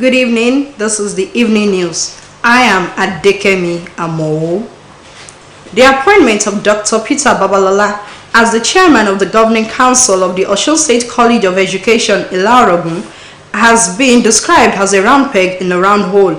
Good evening, this is the evening news. I am Adekemi Amo. The appointment of Dr. Peter Babalola as the chairman of the Governing Council of the Osun State College of Education, Ilaragun, has been described as a round peg in a round hole.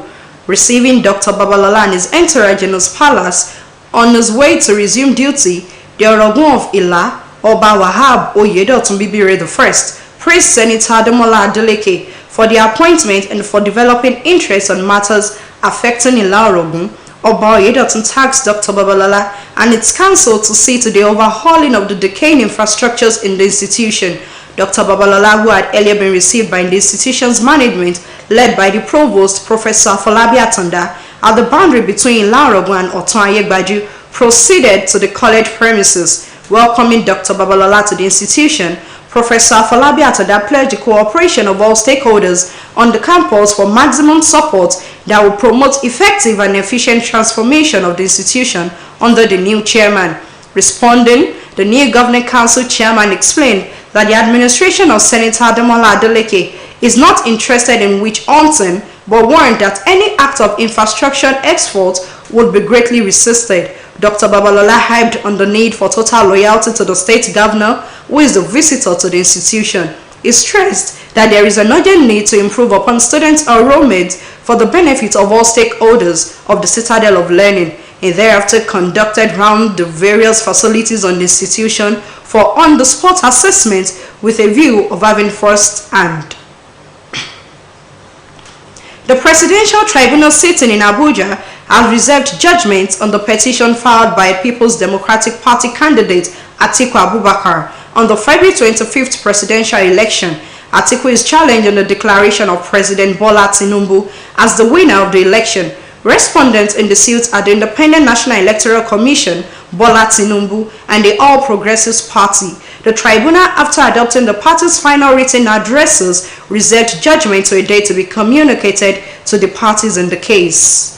Receiving Dr. Babalola and his entourage in his palace on his way to resume duty, the Orogun of Ila, Oba Wahab Oyedotun Bibire I, praised Senator Ademola Adeleke for the appointment and for developing interest on matters affecting Ilaragun. Oba Oyedotun tasked Dr. Babalola and its council to see to the overhauling of the decaying infrastructures in the institution. Dr. Babalola, who had earlier been received by the institution's management, led by the provost, Professor Afolabi Atanda, at the boundary between Ilaragun and Oton Ayegbaju, proceeded to the college premises. Welcoming Dr. Babalola to the institution, Professor Afolabi Atanda pledged the cooperation of all stakeholders on the campus for maximum support that will promote effective and efficient transformation of the institution under the new chairman. Responding, the new Governing Council chairman explained that the administration of Senator Ademola Adeleke is not interested in witch hunting, but warned that any act of infrastructure export would be greatly resisted. Dr. Babalola hyped on the need for total loyalty to the state governor, who is the visitor to the institution. He stressed that there is an urgent need to improve upon student enrollment for the benefit of all stakeholders of the citadel of learning. He thereafter conducted round the various facilities on the institution for on-the-spot assessment with a view of having first hand. The Presidential Tribunal sitting in Abuja has reserved judgment on the petition filed by People's Democratic Party candidate Atiku Abubakar on the February 25th presidential election. Atiku is challenging the declaration of President Bola Tinubu as the winner of the election. Respondents in the suit are the Independent National Electoral Commission, Bola Tinubu, and the All Progressives Party. The tribunal, after adopting the party's final written addresses, reserved judgment to a date to be communicated to the parties in the case.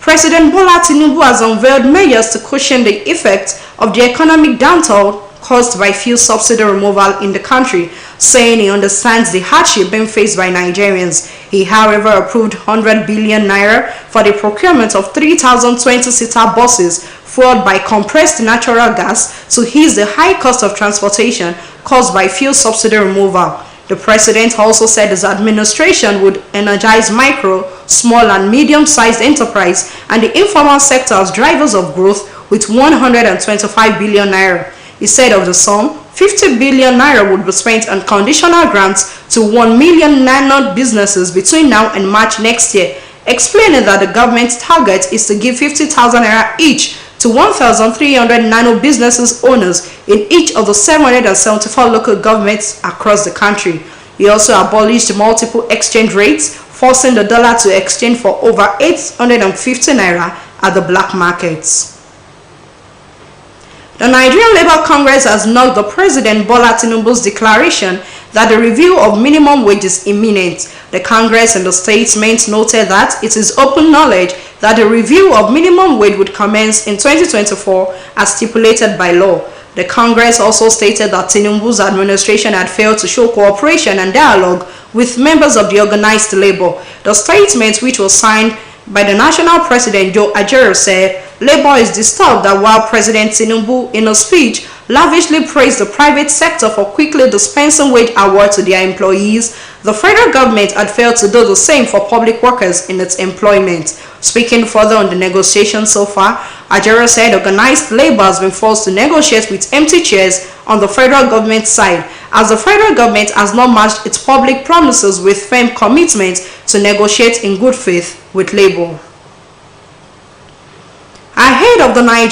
President Bola Tinubu has unveiled measures to cushion the effects of the economic downturn caused by fuel subsidy removal in the country, saying he understands the hardship being faced by Nigerians. He, however, approved 100 billion naira for the procurement of 3,000 20-seater buses fueled by compressed natural gas to ease the high cost of transportation caused by fuel subsidy removal. The president also said his administration would energize micro, small and medium-sized enterprise and the informal sector as drivers of growth with 125 billion naira. He said of the sum, 50 billion naira would be spent on conditional grants to 1 million nano businesses between now and March next year, explaining that the government's target is to give 50,000 naira each to 1,300 nano businesses owners in each of the 774 local governments across the country. He also abolished multiple exchange rates, forcing the dollar to exchange for over 850 naira at the black markets. The Nigerian Labour Congress has knocked the President Bola Tinubu's declaration that the review of minimum wage is imminent. The Congress and the statesmen noted that it is open knowledge that the review of minimum wage would commence in 2024 as stipulated by law. The Congress also stated that Tinubu's administration had failed to show cooperation and dialogue with members of the organized labor. The statement, which was signed by the national president Joe Ajero, said Labour is disturbed that while President Tinubu in a speech lavishly praised the private sector for quickly dispensing wage awards to their employees, the federal government had failed to do the same for public workers in its employment. Speaking further on the negotiations so far, Ajero said organized labor has been forced to negotiate with empty chairs on the federal government side, as the federal government has not matched its public promises with firm commitment to negotiate in good faith with labor. Ahead of the Nigerian